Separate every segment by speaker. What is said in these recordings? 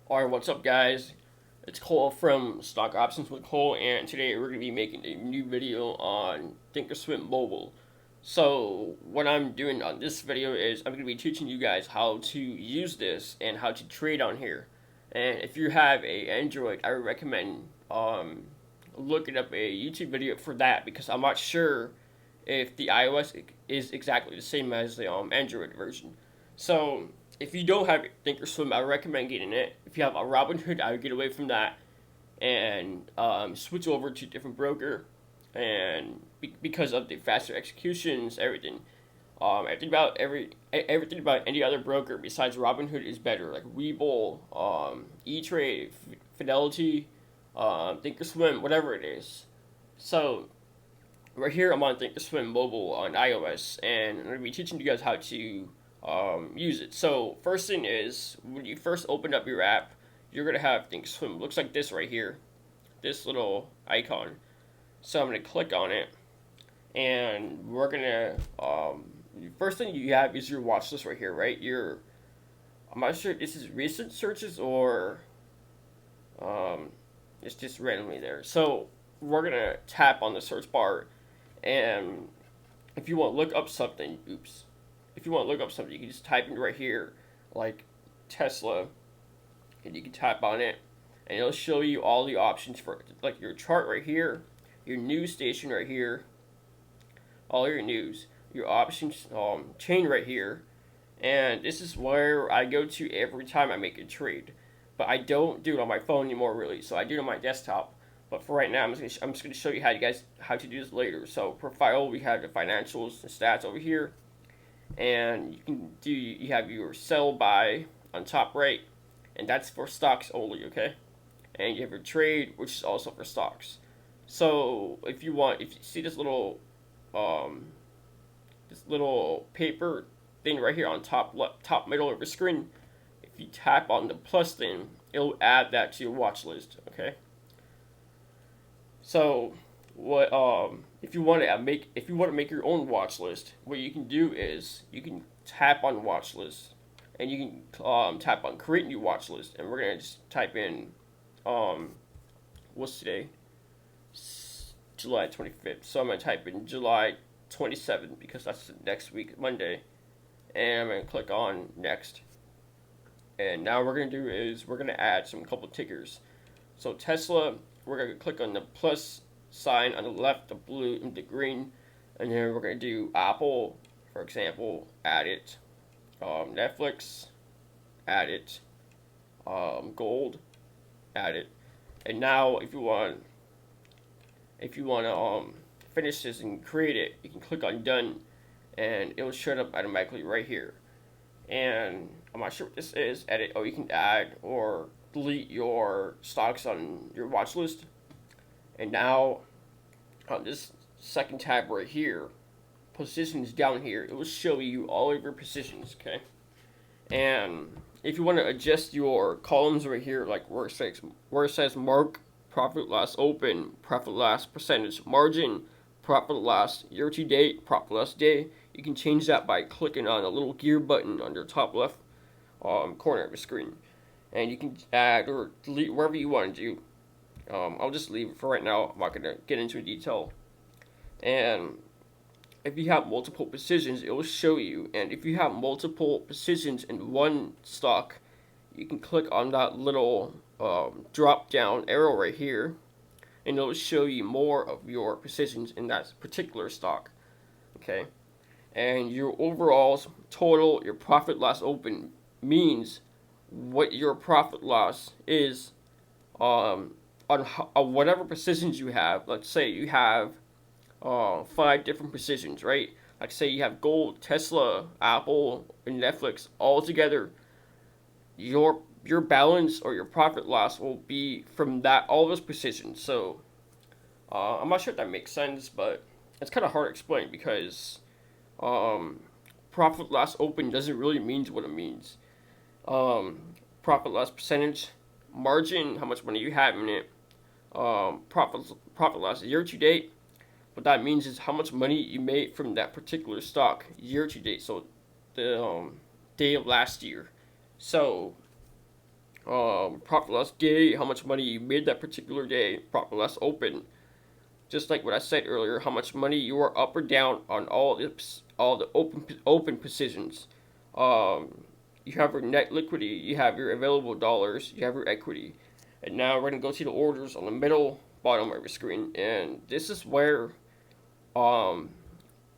Speaker 1: Alright, what's up, guys? It's Cole from Stock Options with Cole, and today we're going to be making a new video on Thinkorswim Mobile. So, what I'm doing on this video is I'm going to be teaching you guys how to use this and how to trade on here. And if you have a Android, I would recommend looking up a YouTube video for that, because I'm not sure if the iOS is exactly the same as the Android version. So, if you don't have Thinkorswim, I would recommend getting it. If you have a Robinhood, I would get away from that and switch over to a different broker. And because of the faster executions, everything about everything about any other broker besides Robinhood is better. Like Webull, E-Trade, Fidelity, Thinkorswim, whatever it is. So right here, I'm on Thinkorswim Mobile on iOS, and I'm going to be teaching you guys how to use it. So first thing is, when you first open up your app, you're gonna have Thinkorswim. Looks like this right here, this little icon. So I'm gonna click on it, and we're gonna first thing you have is your watch list right here, right? I'm not sure if this is recent searches or it's just randomly there. So we're gonna tap on the search bar, and if you want to look up something, if you want to look up something, you can just type in right here, like Tesla, and you can tap on it, and it'll show you all the options for, like, your chart right here, your news station right here, all your news, your options chain right here, and this is where I go to every time I make a trade. But I don't do it on my phone anymore, really, so I do it on my desktop. But for right now, I'm just going to show you how to do this later. So profile, we have the financials and stats over here. And you have your sell buy on top right, and that's for stocks only, okay? And you have your trade, which is also for stocks. So if you see this little paper thing right here on top middle of your screen, if you tap on the plus thing, it'll add that to your watch list, okay? So what if you want to make your own watch list, what you can do is you can tap on watch list, and you can tap on create new watch list, and we're gonna just type in what's today, July 25th. So I'm gonna type in July 27th because that's next week, Monday, and I'm gonna click on next. And now what we're gonna do is we're gonna add some couple tickers. So Tesla, we're going to click on the plus sign on the left, the blue and the green, and then we're going to do Apple, for example, add it, Netflix, add it, gold, add it. And now if you want to finish this and create it, you can click on done, and it will show up automatically right here. And I'm not sure what this is. Edit. Oh, you can add or delete your stocks on your watch list. And now on this second tab right here, positions down here, it will show you all of your positions, okay? And if you want to adjust your columns right here, like where it says mark, profit loss open, profit loss percentage margin, profit loss year to date, profit loss day, you can change that by clicking on the little gear button on the top left corner of the screen. And you can add or delete wherever you want to do. I'll just leave it for right now. I'm not going to get into detail. And if you have multiple positions, it will show you. And if you have multiple positions in one stock, you can click on that little drop down arrow right here, and it'll show you more of your positions in that particular stock. Okay? And your overall total, your profit loss open, means what your profit loss is on whatever positions you have. Let's say you have 5 different positions, right? Like say you have gold, Tesla, Apple, and Netflix all together. Your balance or your profit loss will be from all those positions. So I'm not sure if that makes sense, but it's kind of hard to explain because profit loss open doesn't really mean what it means. Profit loss percentage, margin, how much money you have in it, profit loss year to date. What that means is how much money you made from that particular stock year to date. So the day of last year. So profit loss day, how much money you made that particular day, profit loss open. Just like what I said earlier, how much money you are up or down on all the open positions. You have your net liquidity, you have your available dollars, you have your equity. And now we're going to go to the orders on the middle bottom of your screen. And this is where all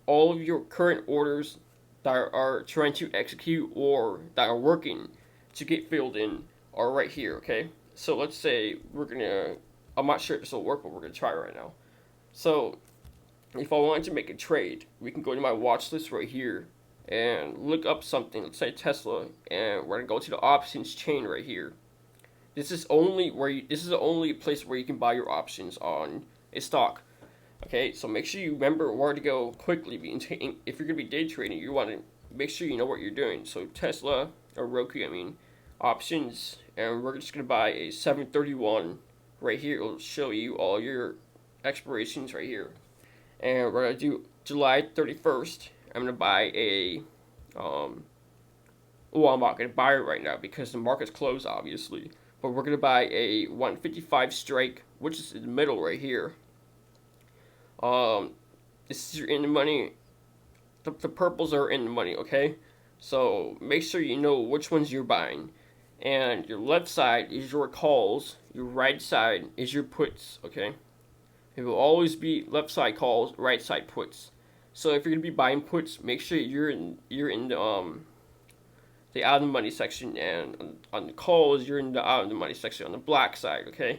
Speaker 1: of your current orders that are trying to execute or that are working to get filled in are right here, okay? So let's say I'm not sure if this will work, but we're going to try right now. So if I wanted to make a trade, we can go to my watch list right here and look up something, let's say Tesla, and we're going to go to the options chain right here. This is the only place where you can buy your options on a stock. Okay, so make sure you remember where to go quickly. If you're going to be day trading, you want to make sure you know what you're doing. So Tesla, or Roku, options, and we're just going to buy a 731 right here. It'll show you all your expirations right here. And we're going to do July 31st. I'm going to buy a, I'm not going to buy it right now because the market's closed, obviously. But we're going to buy a 155 strike, which is in the middle right here. This is your in the money. The purples are in the money, okay? So make sure you know which ones you're buying. And your left side is your calls. Your right side is your puts, okay? It will always be left side calls, right side puts. So if you're gonna be buying puts, make sure you're in the out of the money section, and on the calls you're in the out of the money section on the black side, okay?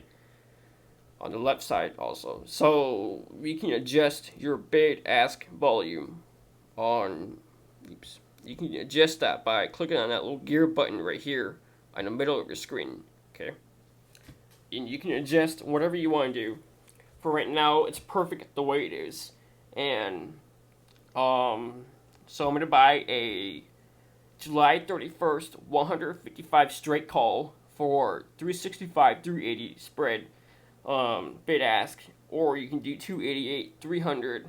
Speaker 1: On the left side also. So we can adjust your bid ask volume you can adjust that by clicking on that little gear button right here in the middle of your screen, okay? And you can adjust whatever you want to do. For right now, it's perfect the way it is. And so I'm gonna buy a July 31st 155 straight call for 365 380 spread bid ask, or you can do 288 300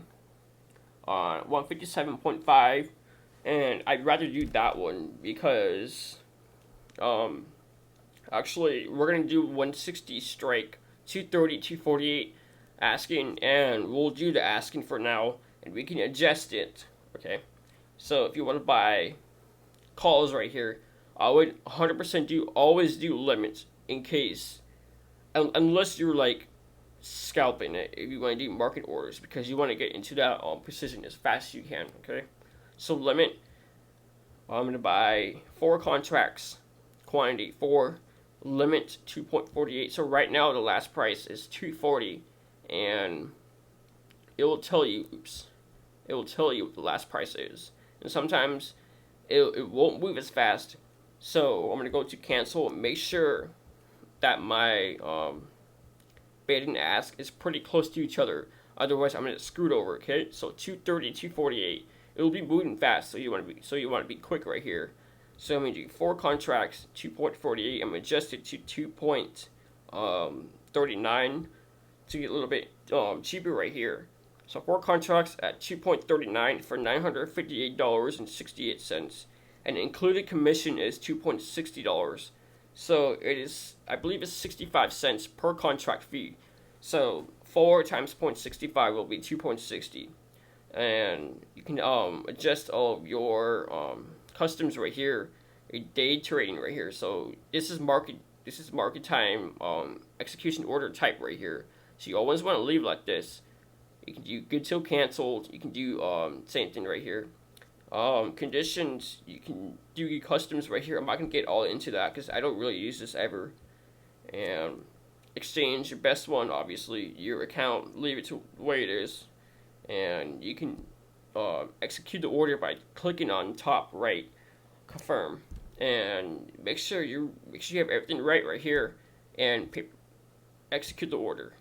Speaker 1: on 157.5, and I'd rather do that one because actually we're gonna do 160 strike 230 248 asking, and we'll do the asking for now, and we can adjust it, okay? So if you want to buy calls right here, I would 100% always do limits in case, unless you're like scalping it, if you want to do market orders, because you want to get into that precision as fast as you can, okay? So limit, I'm going to buy 4 contracts, quantity 4, limit 2.48. So right now the last price is 240, and it will tell you what the last price is. And sometimes it won't move as fast. So I'm going to go to cancel and make sure that my bid and ask is pretty close to each other. Otherwise I'm going to get screwed over, okay? So 230, 248. It will be moving fast, so you want to be quick right here. So I'm going to do 4 contracts, 2.48. I'm going to adjust it to 2.39 to get a little bit cheaper right here. So 4 contracts at 2.39 for $958.68, and included commission is $2.60. So it is, I believe it's 65 cents per contract fee. So 4 times 0.65 will be 2.60, and you can adjust all of your customs right here, a day trading right here. So this is market time execution order type right here. So you always want to leave like this. You can do good till canceled. You can do same thing right here. Conditions, you can do your customs right here. I'm not going to get all into that because I don't really use this ever. And exchange, your best one, obviously, your account, leave it to the way it is. And you can execute the order by clicking on top right, confirm. And make sure you have everything right here, and execute the order.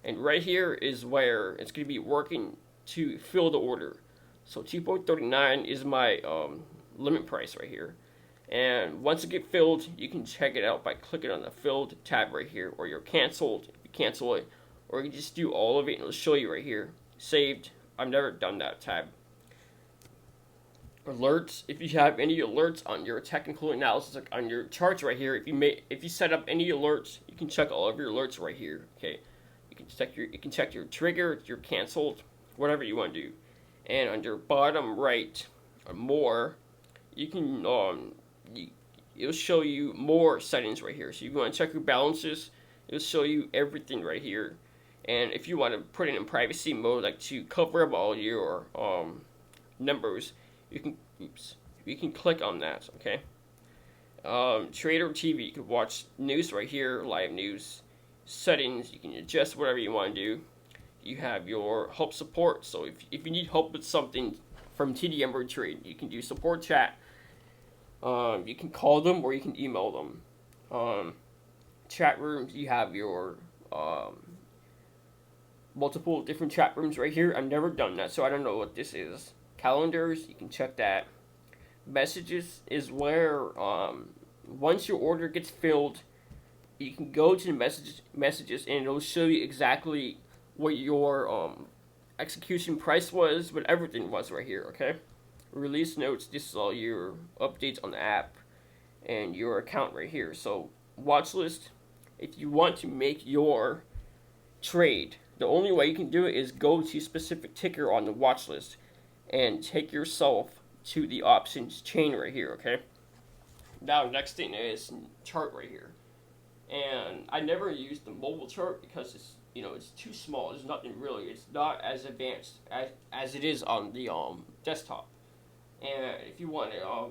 Speaker 1: And right here is where it's going to be working to fill the order. So 2.39 is my limit price right here. And once it gets filled, you can check it out by clicking on the filled tab right here, or you're canceled if you cancel it, or you can just do all of it and it'll show you right here. Saved. I've never done that tab. alerts. If you have any alerts on your technical analysis, like on your charts right here, if you set up any alerts, you can check all of your alerts right here. Okay, you can check your trigger, your canceled, whatever you want to do. And on your bottom right, or more, you can it'll show you more settings right here. So you want to check your balances. It'll show you everything right here. And if you want to put it in privacy mode, like to cover up all your numbers, you can click on that. Okay. Trader TV, you can watch news right here, live news. Settings, you can adjust whatever you want to do. You have your help support, so if you need help with something from TDAMERITRADE, you can do support chat. You can call them or you can email them. Chat rooms, you have your multiple different chat rooms right here. I've never done that, so I don't know what this is. Calendars, you can check that. Messages is where once your order gets filled, you can go to the messages and it'll show you exactly what your execution price was, what everything was right here. Okay. Release notes, this is all your updates on the app and your account right here. So watch list, if you want to make your trade, the only way you can do it is go to a specific ticker on the watch list and take yourself to the options chain right here. Okay. Now next thing is chart right here. And I never used the mobile chart because it's too small. There's nothing really. It's not as advanced as it is on the desktop. And if you want to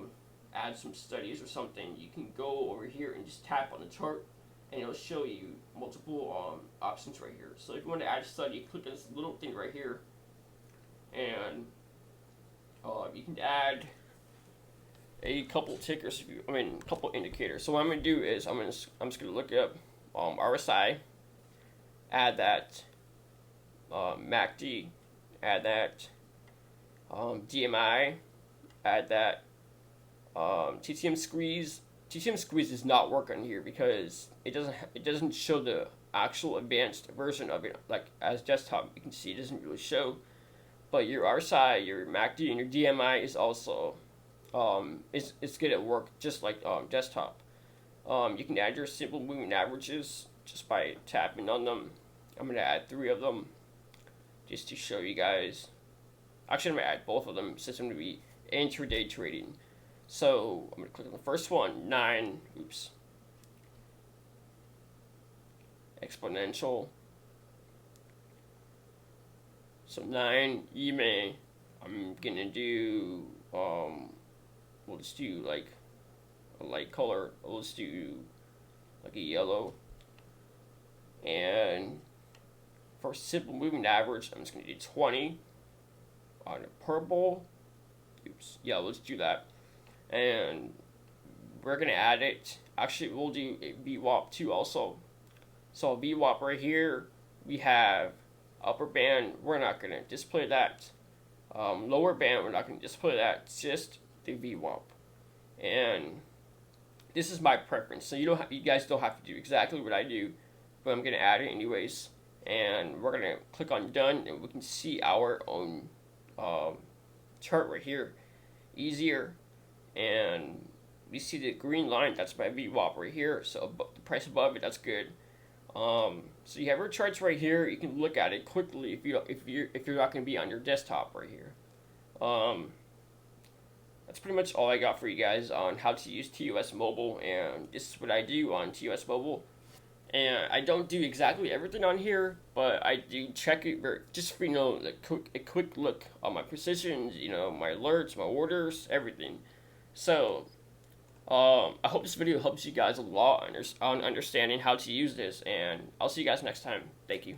Speaker 1: add some studies or something, you can go over here and just tap on the chart, and it'll show you multiple options right here. So if you want to add a study, click on this little thing right here, and you can add a couple tickers, a couple indicators. So what I'm going to do is I'm just going to look up RSI, add that, MACD, add that, DMI, add that, TTM squeeze. TTM squeeze does not work on here because it doesn't show the actual advanced version of it, like as desktop. You can see it doesn't really show, but your RSI, your MACD, and your DMI is also it's good at work just like desktop. You can add your simple moving averages just by tapping on them. I'm gonna add 3 of them just to show you guys. Actually, I'm gonna add both of them since I'm gonna be intraday trading. So I'm gonna click on the first one, 9. Exponential. So 9 EMA. I'm gonna do we'll just do like a light color. We'll just do like a yellow. And for simple moving average, I'm just gonna do 20 on a purple. Yeah, let's do that. And we're gonna add it. Actually, we'll do a VWAP too also. So VWAP right here, we have upper band. We're not gonna display that. Lower band, we're not gonna display that. Just the VWAP. And this is my preference. So you guys don't have to do exactly what I do, but I'm gonna add it anyways. And we're gonna click on done, and we can see our own chart right here. Easier. And we see the green line, that's my VWAP right here. So the price above it, that's good. So you have your charts right here. You can look at it quickly if you're not going to be on your desktop right here. That's pretty much all I got for you guys on how to use TOS Mobile, and this is what I do on TOS Mobile. And I don't do exactly everything on here, but I do check it just for a quick look on my positions, my alerts, my orders, everything. So I hope this video helps you guys a lot on understanding how to use this, and I'll see you guys next time. Thank you.